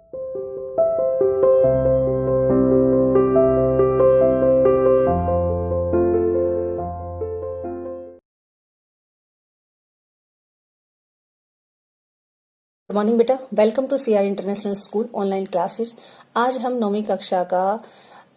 Good morning बेटा, welcome to CR international school online classes. आज हम 9वीं कक्षा का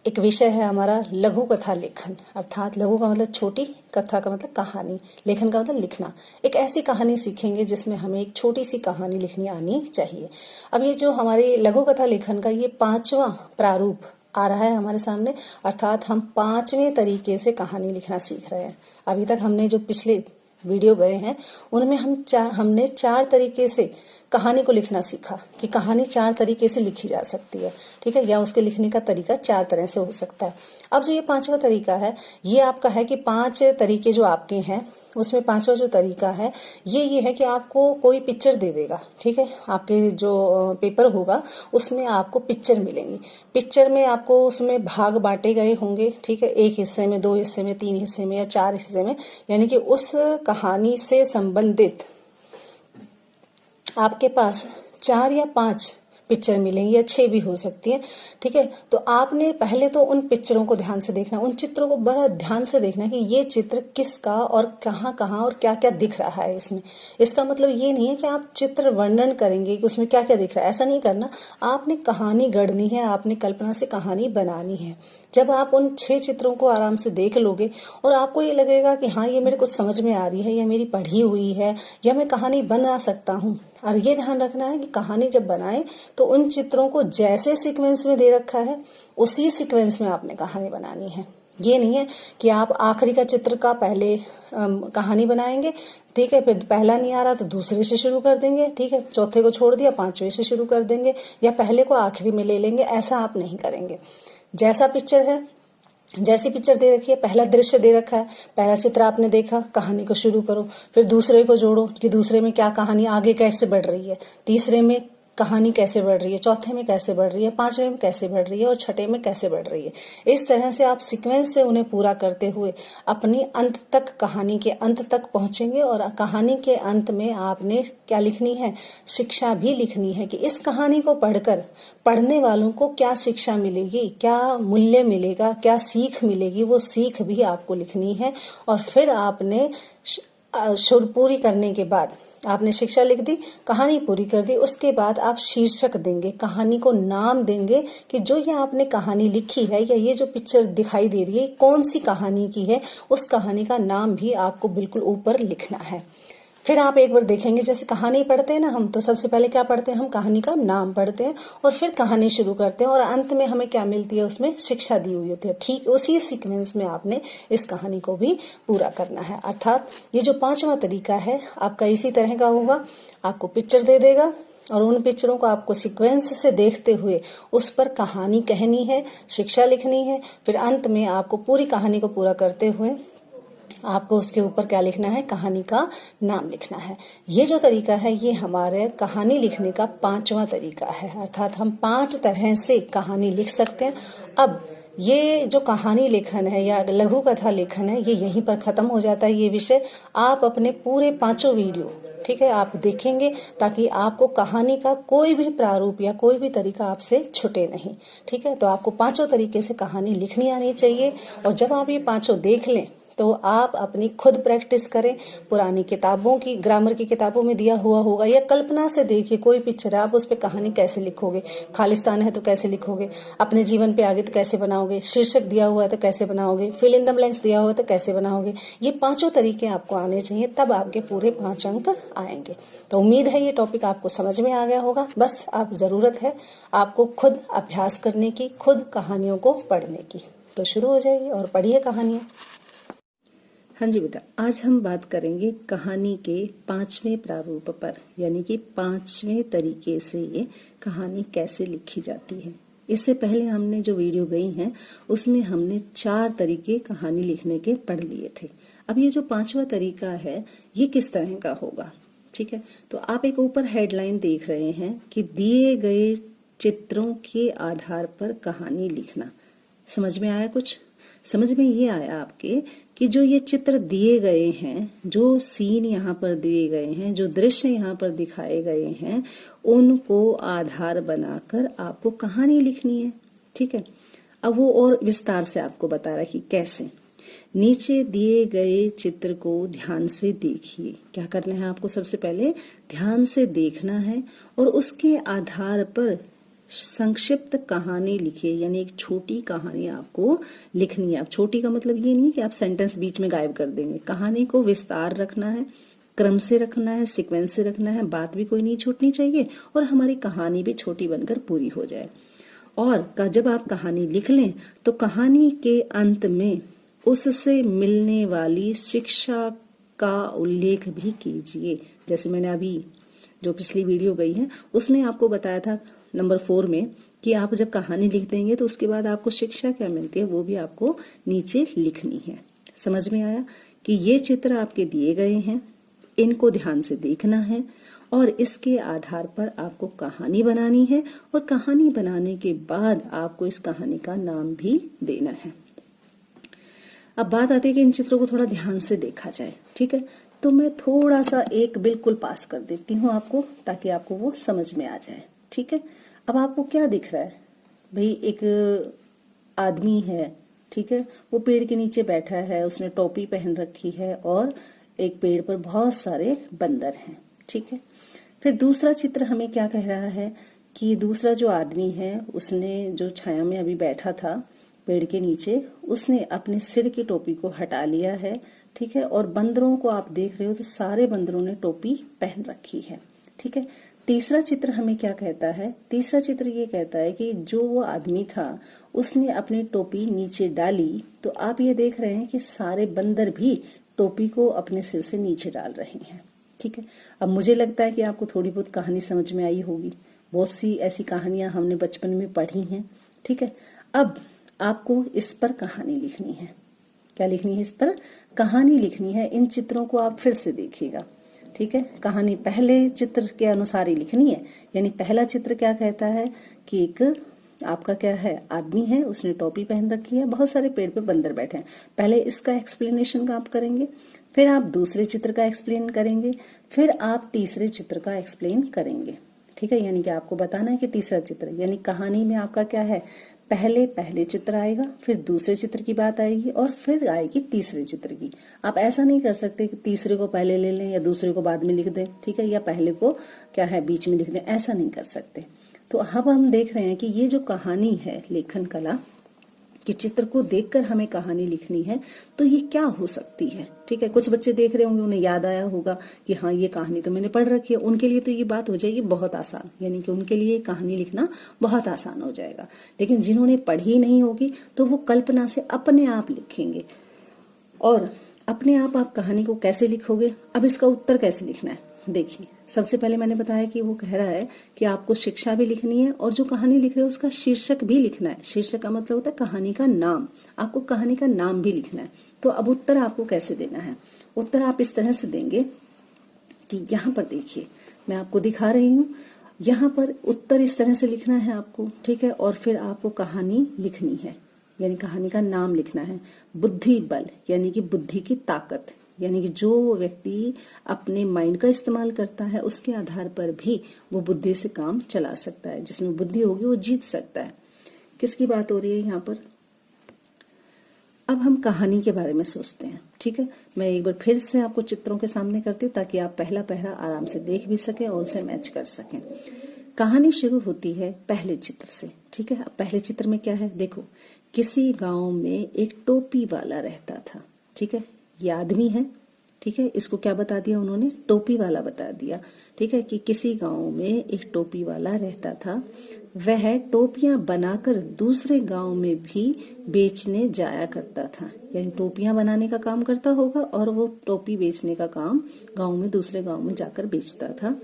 एक विषय है हमारा लघु कथा लेखन, अर्थात लघु का मतलब छोटी, कथा का मतलब कहानी, लेखन का मतलब लिखना। एक ऐसी कहानी सीखेंगे जिसमें हमें एक छोटी सी कहानी लिखनी आनी चाहिए। अब ये जो हमारी लघु कथा लेखन का ये 5वां प्रारूप आ रहा है हमारे सामने, अर्थात हम 5वें तरीके से कहानी लिखना सीख रहे हैं। अभी तक हमने जो पिछले वीडियो गए हैं उनमें हमने 4 तरीके से कहानी को लिखना सीखा कि कहानी 4 तरीके से लिखी जा सकती है, ठीक है, या उसके लिखने का तरीका 4 तरह से हो सकता है। अब जो ये 5वां तरीका है ये आपका है कि 5 तरीके जो आपके हैं उसमें 5वां जो तरीका है ये है कि आपको कोई पिक्चर दे देगा, ठीक है, आपके जो पेपर होगा उसमें आपको पिक्चर मिलेंगी। पिक्चर में आपको उसमें भाग बांटे गए होंगे, ठीक है, 1 हिस्से में, 2 हिस्से में, 3 हिस्से में या 4 हिस्से में, यानी कि उस कहानी से संबंधित आपके पास 4 या 5 पिक्चर मिलेंगी या 6 भी हो सकती है, ठीक है। तो आपने पहले तो उन पिक्चरों को ध्यान से देखना, उन चित्रों को बड़ा ध्यान से देखना कि ये चित्र किसका और कहाँ कहाँ और क्या क्या दिख रहा है इसमें। इसका मतलब ये नहीं है कि आप चित्र वर्णन करेंगे कि उसमें क्या क्या दिख रहा है, ऐसा नहीं करना। आपने कहानी गढ़नी है, आपने कल्पना से कहानी बनानी है। जब आप उन 6 चित्रों को आराम से देख लोगे और आपको ये लगेगा कि हाँ ये मेरे को समझ में आ रही है, या मेरी पढ़ी हुई है, या मैं कहानी बना सकता हूँ। और ये ध्यान रखना है कि कहानी जब बनाए तो उन चित्रों को जैसे सीक्वेंस में दे रखा है उसी सीक्वेंस में आपने कहानी बनानी है। ये नहीं है कि आप आखिरी का चित्र का पहले कहानी बनाएंगे, ठीक है, फिर पहला नहीं आ रहा तो दूसरे से शुरू कर देंगे, ठीक है, चौथे को छोड़ दिया 5वें से शुरू कर देंगे, या पहले को आखिरी में ले लेंगे। ऐसा आप नहीं करेंगे। जैसा पिक्चर है, जैसी पिक्चर दे रखी है, पहला दृश्य दे रखा है, पहला चित्र आपने देखा, कहानी को शुरू करो, फिर दूसरे को जोड़ो कि दूसरे में क्या कहानी आगे कैसे बढ़ रही है, तीसरे में कहानी कैसे बढ़ रही है, चौथे में कैसे बढ़ रही है, 5वें में कैसे बढ़ रही है और 6ठे में कैसे बढ़ रही है। इस तरह से आप सीक्वेंस से उन्हें पूरा करते हुए अपनी अंत तक, कहानी के अंत तक पहुंचेंगे। और कहानी के अंत में आपने क्या लिखनी है, शिक्षा भी लिखनी है कि इस कहानी को पढ़कर पढ़ने वालों को क्या शिक्षा मिलेगी, क्या मूल्य मिलेगा, क्या सीख मिलेगी, वो सीख भी आपको लिखनी है। और फिर आपने शुरू पूरी करने के बाद आपने शिक्षा लिख दी, कहानी पूरी कर दी, उसके बाद आप शीर्षक देंगे, कहानी को नाम देंगे कि जो ये आपने कहानी लिखी है या ये जो पिक्चर दिखाई दे रही है कौन सी कहानी की है, उस कहानी का नाम भी आपको बिल्कुल ऊपर लिखना है। फिर आप एक बार देखेंगे, जैसे कहानी पढ़ते हैं ना हम, तो सबसे पहले क्या पढ़ते हैं, हम कहानी का नाम पढ़ते हैं और फिर कहानी शुरू करते हैं और अंत में हमें क्या मिलती है, उसमें शिक्षा दी हुई होती है। ठीक उसी सीक्वेंस में आपने इस कहानी को भी पूरा करना है। अर्थात ये जो 5वां तरीका है आपका इसी तरह का होगा। आपको पिक्चर दे देगा और उन पिक्चरों को आपको सीक्वेंस से देखते हुए उस पर कहानी कहनी है, शिक्षा लिखनी है। फिर अंत में आपको पूरी कहानी को पूरा करते हुए आपको उसके ऊपर क्या लिखना है, कहानी का नाम लिखना है। ये जो तरीका है ये हमारे कहानी लिखने का 5वां तरीका है। अर्थात हम 5 तरह से कहानी लिख सकते हैं। अब ये जो कहानी लेखन है या लघु कथा लेखन है ये यहीं पर खत्म हो जाता है। ये विषय आप अपने पूरे 5 वीडियो, ठीक है, आप देखेंगे ताकि आपको कहानी का कोई भी प्रारूप या कोई भी तरीका आपसे छूटे नहीं, ठीक है। तो आपको 5 तरीके से कहानी लिखनी आनी चाहिए। और जब आप ये 5 देख लें तो आप अपनी खुद प्रैक्टिस करें। पुरानी किताबों की, ग्रामर की किताबों में दिया हुआ होगा, या कल्पना से देखिए कोई पिक्चर है, आप उस पर कहानी कैसे लिखोगे, खालिस्तान है तो कैसे लिखोगे, अपने जीवन पे आगे तो कैसे बनाओगे, शीर्षक दिया हुआ है तो कैसे बनाओगे, फिल इन द ब्लैंक्स दिया हुआ है तो कैसे बनाओगे। ये 5 तरीके आपको आने चाहिए, तब आपके पूरे 5 अंक आएंगे। तो उम्मीद है ये टॉपिक आपको समझ में आ गया होगा। बस आप जरूरत है आपको खुद अभ्यास करने की, खुद कहानियों को पढ़ने की। तो शुरू हो जाइए और पढ़िए कहानियां। हाँ जी बेटा, आज हम बात करेंगे कहानी के 5वें प्रारूप पर, यानी कि 5वें तरीके से कहानी कैसे लिखी जाती है। इससे पहले हमने जो वीडियो गई हैं उसमें हमने 4 तरीके कहानी लिखने के पढ़ लिए थे। अब ये जो 5वां तरीका है ये किस तरह का होगा, ठीक है। तो आप एक ऊपर हेडलाइन देख रहे हैं कि दिए गए चित्रों के आधार पर कहानी लिखना। समझ में आया कुछ? समझ में ये आया आपके कि जो ये चित्र दिए गए हैं, जो सीन यहाँ पर दिए गए हैं, जो दृश्य यहाँ पर दिखाए गए हैं, उनको आधार बनाकर आपको कहानी लिखनी है। ठीक है, अब वो और विस्तार से आपको बता रहा है कि कैसे। नीचे दिए गए चित्र को ध्यान से देखिए। क्या करना है आपको? सबसे पहले ध्यान से देखना है और उसके आधार पर संक्षिप्त कहानी लिखिए, यानी एक छोटी कहानी आपको लिखनी है। अब छोटी का मतलब ये नहीं कि आप सेंटेंस बीच में गायब कर देंगे। कहानी को विस्तार रखना है, क्रम से रखना है, सीक्वेंस से रखना है, बात भी कोई नहीं छूटनी चाहिए और हमारी कहानी भी छोटी बनकर पूरी हो जाए। और जब आप कहानी लिख लें तो कहानी के अंत में उससे मिलने वाली शिक्षा का उल्लेख भी कीजिए। जैसे मैंने अभी जो पिछली वीडियो गई है उसमें आपको बताया था नंबर 4 में कि आप जब कहानी लिख देंगे तो उसके बाद आपको शिक्षा क्या मिलती है वो भी आपको नीचे लिखनी है। समझ में आया कि ये चित्र आपके दिए गए हैं, इनको ध्यान से देखना है और इसके आधार पर आपको कहानी बनानी है और कहानी बनाने के बाद आपको इस कहानी का नाम भी देना है। अब बात आती है कि इन चित्रों को थोड़ा ध्यान से देखा जाए। ठीक है, तो मैं थोड़ा सा एक बिल्कुल पास कर देती हूँ आपको ताकि आपको वो समझ में आ जाए। ठीक है, अब आपको क्या दिख रहा है? भाई एक आदमी है, ठीक है, वो पेड़ के नीचे बैठा है, उसने टोपी पहन रखी है और एक पेड़ पर बहुत सारे बंदर हैं। ठीक है, फिर दूसरा चित्र हमें क्या कह रहा है कि दूसरा जो आदमी है उसने जो छाया में अभी बैठा था पेड़ के नीचे, उसने अपने सिर की टोपी को हटा लिया है। ठीक है, और बंदरों को आप देख रहे हो तो सारे बंदरों ने टोपी पहन रखी है। ठीक है, तीसरा चित्र हमें क्या कहता है? तीसरा चित्र ये कहता है कि जो वो आदमी था उसने अपनी टोपी नीचे डाली, तो आप ये देख रहे हैं कि सारे बंदर भी टोपी को अपने सिर से नीचे डाल रहे हैं। ठीक है, अब मुझे लगता है कि आपको थोड़ी बहुत कहानी समझ में आई होगी। बहुत सी ऐसी कहानियां हमने बचपन में पढ़ी हैं। ठीक है, अब आपको इस पर कहानी लिखनी है। क्या लिखनी है? इस पर कहानी लिखनी है। इन चित्रों को आप फिर से देखिएगा। ठीक है, कहानी पहले चित्र के अनुसार ही लिखनी है। यानी पहला चित्र क्या कहता है कि एक आपका क्या है, आदमी है, उसने टोपी पहन रखी है, बहुत सारे पेड़ पे बंदर बैठे हैं। पहले इसका एक्सप्लेनेशन का आप करेंगे, फिर आप दूसरे चित्र का एक्सप्लेन करेंगे, फिर आप तीसरे चित्र का एक्सप्लेन करेंगे। ठीक है, यानी कि आपको बताना है कि तीसरा चित्र, यानी कहानी में आपका क्या है, पहले चित्र आएगा, फिर दूसरे चित्र की बात आएगी और फिर आएगी तीसरे चित्र की। आप ऐसा नहीं कर सकते कि तीसरे को पहले ले लें या दूसरे को बाद में लिख दें। ठीक है, या पहले को क्या है बीच में लिख दें, ऐसा नहीं कर सकते। तो अब हम देख रहे हैं कि ये जो कहानी है, लेखन कला कि चित्र को देखकर हमें कहानी लिखनी है, तो ये क्या हो सकती है। ठीक है, कुछ बच्चे देख रहे होंगे, उन्हें याद आया होगा कि हाँ ये कहानी तो मैंने पढ़ रखी है, उनके लिए तो ये बात हो जाएगी बहुत आसान, यानी कि उनके लिए कहानी लिखना बहुत आसान हो जाएगा। लेकिन जिन्होंने पढ़ी नहीं होगी तो वो कल्पना से अपने आप लिखेंगे। और अपने आप कहानी को कैसे लिखोगे? अब इसका उत्तर कैसे लिखना है देखिए। सबसे पहले मैंने बताया कि वो कह रहा है कि आपको शिक्षा भी लिखनी है और जो कहानी लिख रहे हो उसका शीर्षक भी लिखना है। शीर्षक का मतलब होता है कहानी का नाम, आपको कहानी का नाम भी लिखना है। तो अब उत्तर आपको कैसे देना है? उत्तर आप इस तरह से देंगे कि यहाँ पर देखिए, मैं आपको दिखा रही हूँ, यहाँ पर उत्तर इस तरह से लिखना है आपको। ठीक है, और फिर आपको कहानी लिखनी है, यानी कहानी का नाम लिखना है। बुद्धि बल, यानी कि बुद्धि की ताकत, यानी कि जो व्यक्ति अपने माइंड का इस्तेमाल करता है उसके आधार पर भी वो बुद्धि से काम चला सकता है। जिसमें बुद्धि होगी वो जीत सकता है। किसकी बात हो रही है यहाँ पर? अब हम कहानी के बारे में सोचते हैं। ठीक है, मैं एक बार फिर से आपको चित्रों के सामने करती हूँ ताकि आप पहला आराम से देख भी सकें और उसे मैच कर सकें। कहानी शुरू होती है पहले चित्र से। ठीक है, अब पहले चित्र में क्या है देखो, किसी गांव में एक टोपी वाला रहता था। ठीक है, ये आदमी है। ठीक है, इसको क्या बता दिया उन्होंने? टोपी वाला बता दिया। ठीक है, कि किसी गांव में एक टोपी वाला रहता था। वह टोपियां बनाकर दूसरे गांव में भी बेचने जाया करता था। यानी टोपियां बनाने का काम करता होगा और वो टोपी बेचने का काम गांव में दूसरे गांव में जाकर बेचता था।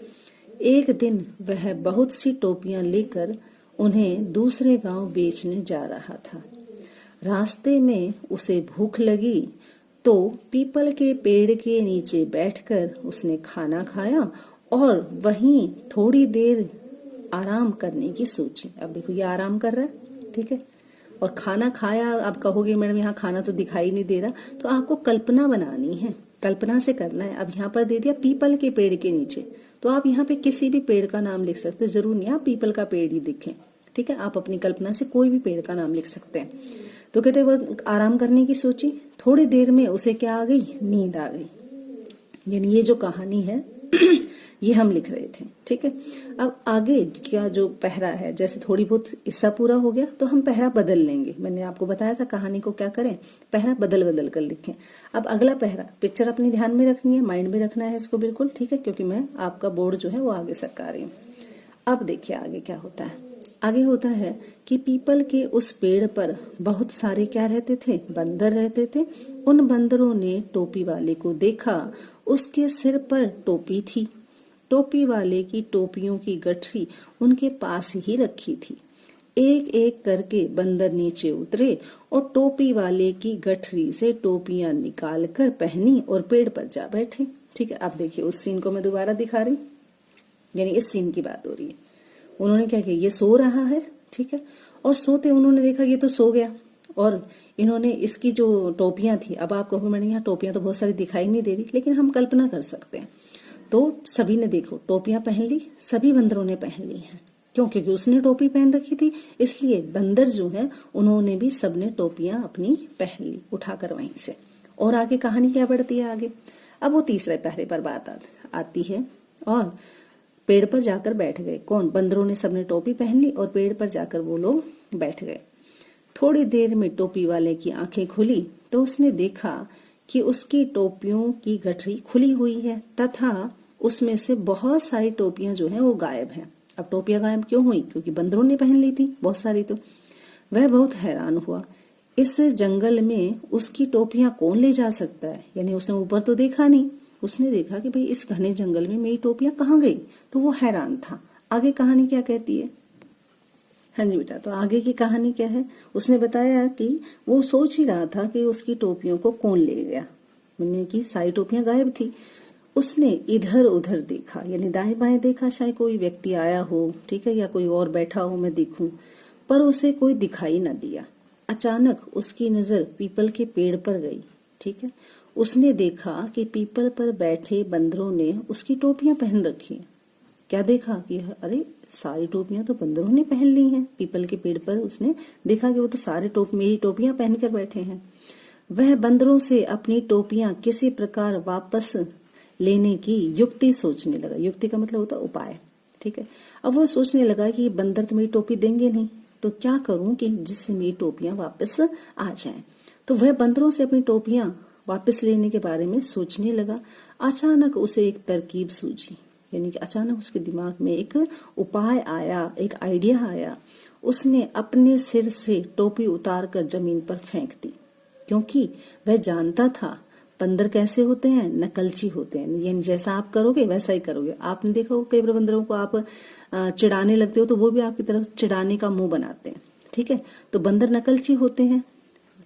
एक दिन वह बहुत सी टोपियां लेकर उन्हें दूसरे गांव बेचने जा रहा था। रास्ते में उसे भूख लगी तो पीपल के पेड़ के नीचे बैठकर उसने खाना खाया और वहीं थोड़ी देर आराम करने की सोची। अब देखो ये आराम कर रहा है। ठीक है, और खाना खाया, आप कहोगे मैडम यहाँ खाना तो दिखाई नहीं दे रहा, तो आपको कल्पना बनानी है, कल्पना से करना है। अब यहाँ पर दे दिया पीपल के पेड़ के नीचे, तो आप यहाँ पे किसी भी पेड़ का नाम लिख सकते हैं, जरूर नहीं आप पीपल का पेड़ ही दिखे, ठीक है। आप अपनी कल्पना से कोई भी पेड़ का नाम लिख सकते हैं। तो कहते वो आराम करने की सोची, थोड़ी देर में उसे क्या आ गई, नींद आ गई। यानी ये जो कहानी है ये हम लिख रहे थे, ठीक है। अब आगे क्या जो पहरा है, जैसे थोड़ी बहुत हिस्सा पूरा हो गया तो हम पहरा बदल लेंगे। मैंने आपको बताया था कहानी को क्या करें, पहरा बदल बदल कर लिखें। अब अगला पहरा, पिक्चर अपनी ध्यान में रखनी है, माइंड में रखना है इसको बिल्कुल, ठीक है, क्योंकि मैं आपका बोर्ड जो है वो आगे सरका रही हूँ। अब देखिए आगे क्या होता है। आगे होता है कि पीपल के उस पेड़ पर बहुत सारे क्या रहते थे, बंदर रहते थे। उन बंदरों ने टोपी वाले को देखा, उसके सिर पर टोपी थी, टोपी वाले की टोपियों की गठरी उनके पास ही रखी थी। एक एक करके बंदर नीचे उतरे और टोपी वाले की गठरी से टोपियां निकालकर पहनी और पेड़ पर जा बैठे, ठीक है। अब देखिए उस सीन को मैं दोबारा दिखा रही, यानी इस सीन की बात हो रही है। उन्होंने क्या किया, ये सो रहा है, ठीक है, और सोते उन्होंने देखा ये तो सो गया, और इन्होंने इसकी जो टोपियां थी, अब आप कहो मैंने यहाँ टोपियां तो बहुत सारी दिखाई नहीं दे रही, लेकिन हम कल्पना कर सकते हैं। तो सभी ने देखो टोपियां पहन ली, सभी बंदरों ने पहन ली हैं, क्यों, क्योंकि उसने टोपी पहन रखी थी, इसलिए बंदर जो है उन्होंने भी सबने टोपियां अपनी पहन ली उठाकर वहीं से। और आगे कहानी क्या बढ़ती है आगे। अब वो तीसरे पहरे पर बात आती है और पेड़ पर जाकर बैठ गए। कौन, बंदरों ने सबने टोपी पहन ली और पेड़ पर जाकर वो लोग बैठ गए। थोड़ी देर में टोपी वाले की आंखें खुली तो उसने देखा कि उसकी टोपियों की गठरी खुली हुई है तथा उसमें से बहुत सारी टोपियां जो हैं वो गायब हैं। अब टोपियां गायब क्यों हुई, क्योंकि बंदरों ने पहन ली थी बहुत सारी। तो वह बहुत हैरान हुआ, इस जंगल में उसकी टोपियां कौन ले जा सकता है। यानी उसने ऊपर तो देखा नहीं, उसने देखा कि भाई इस घने जंगल में मेरी टोपियां कहाँ गई, तो वो हैरान था। आगे कहानी क्या कहती है। हाँ जी बेटा, तो आगे की कहानी क्या है, उसने बताया कि वो सोच ही रहा था कि उसकी टोपियों को कौन ले गया, मैंने की सारी टोपियां गायब थी। उसने इधर उधर देखा, यानी दाएं बाएं देखा, शायद कोई व्यक्ति आया हो, ठीक है, या कोई और बैठा हो मैं देखूं, पर उसे कोई दिखाई न दिया। अचानक उसकी नजर पीपल के पेड़ पर गई, ठीक है। उसने देखा कि पीपल पर बैठे बंदरों ने उसकी टोपियां पहन रखी। क्या देखा कि अरे सारी टोपियां तो बंदरों ने पहन ली हैं। पीपल के पेड़ पर उसने देखा कि वो तो सारे मेरी टोपियां पहनकर बैठे हैं। वह बंदरों से अपनी टोपियां किसी प्रकार वापस लेने की युक्ति सोचने लगा। युक्ति का मतलब होता है उपाय, ठीक है। अब वो सोचने लगा कि बंदर तो मेरी टोपी देंगे नहीं, तो क्या करूं कि जिससे मेरी टोपियां वापस आ जाएं। तो वह बंदरों से अपनी टोपियां वापस लेने के बारे में सोचने लगा। अचानक उसे एक तरकीब सूझी, यानी कि अचानक उसके दिमाग में एक उपाय आया, एक आइडिया आया। उसने अपने सिर से टोपी उतारकर जमीन पर फेंक दी, क्योंकि वह जानता था बंदर कैसे होते हैं, नकलची होते हैं। यानी जैसा आप करोगे वैसा ही करोगे। आपने देखा हो कई बार बंदरों को आप चिढ़ाने लगते हो तो वो भी आपकी तरफ चिढ़ाने का मुंह बनाते हैं, ठीक है। तो बंदर नकलची होते हैं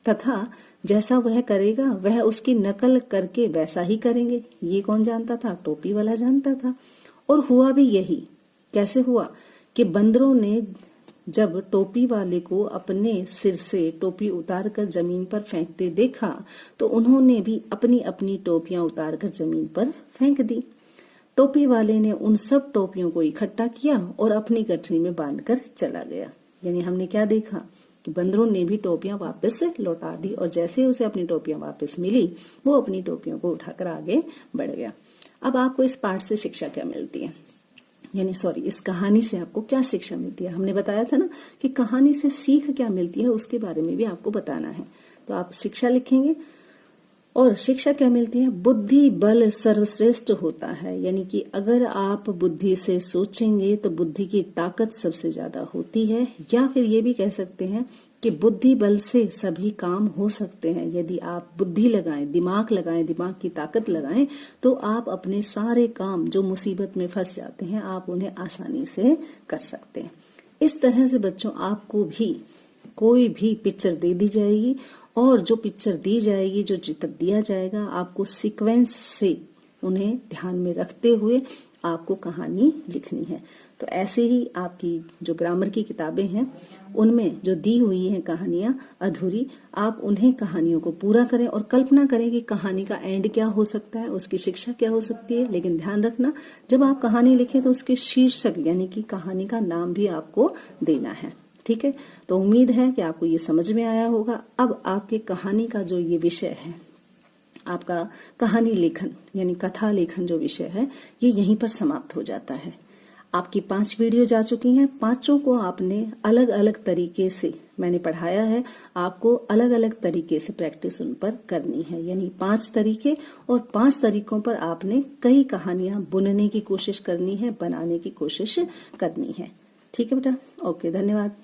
तथा जैसा वह करेगा वह उसकी नकल करके वैसा ही करेंगे। ये कौन जानता था, टोपी वाला जानता था। और हुआ भी यही। कैसे हुआ कि बंदरों ने जब टोपी वाले को अपने सिर से टोपी उतारकर जमीन पर फेंकते देखा तो उन्होंने भी अपनी अपनी टोपियां उतारकर जमीन पर फेंक दी। टोपी वाले ने उन सब टोपियों को इकट्ठा किया और अपनी गठरी में बांधकर चला गया। यानी हमने क्या देखा कि बंदरों ने भी टोपियां वापस लौटा दी और जैसे उसे अपनी टोपियां वापस मिली वो अपनी टोपियों को उठाकर आगे बढ़ गया। अब आपको इस पाठ से शिक्षा क्या मिलती है, यानी इस कहानी से आपको क्या शिक्षा मिलती है। हमने बताया था ना कि कहानी से सीख क्या मिलती है, उसके बारे में भी आपको बताना है। तो आप शिक्षा लिखेंगे और शिक्षा क्या मिलती है, बुद्धि बल सर्वश्रेष्ठ होता है। यानी कि अगर आप बुद्धि से सोचेंगे तो बुद्धि की ताकत सबसे ज्यादा होती है। या फिर ये भी कह सकते हैं कि बुद्धि बल से सभी काम हो सकते हैं। यदि आप बुद्धि लगाएं, दिमाग की ताकत लगाएं तो आप अपने सारे काम जो मुसीबत में फंस जाते हैं आप उन्हें आसानी से कर सकते हैं। इस तरह से बच्चों आपको भी कोई भी पिक्चर दे दी जाएगी और जो पिक्चर दी जाएगी, जो चित्र दिया जाएगा, आपको सीक्वेंस से उन्हें ध्यान में रखते हुए आपको कहानी लिखनी है। तो ऐसे ही आपकी जो ग्रामर की किताबें हैं उनमें जो दी हुई हैं कहानियां अधूरी, आप उन्हें कहानियों को पूरा करें और कल्पना करें कि कहानी का एंड क्या हो सकता है, उसकी शिक्षा क्या हो सकती है। लेकिन ध्यान रखना, जब आप कहानी लिखें तो उसके शीर्षक यानी कि कहानी का नाम भी आपको देना है। ठीक है, तो उम्मीद है कि आपको ये समझ में आया होगा। अब आपके कहानी का जो ये विषय है, आपका कहानी लेखन यानी कथा लेखन जो विषय है, ये यहीं पर समाप्त हो जाता है। आपकी 5 वीडियो जा चुकी हैं, पांचों को आपने अलग अलग तरीके से मैंने पढ़ाया है, आपको अलग अलग तरीके से प्रैक्टिस उन पर करनी है। यानी 5 तरीके, और 5 तरीकों पर आपने कई कहानियां बुनने की कोशिश करनी है, बनाने की कोशिश करनी है। ठीक है बेटा, ओके, धन्यवाद।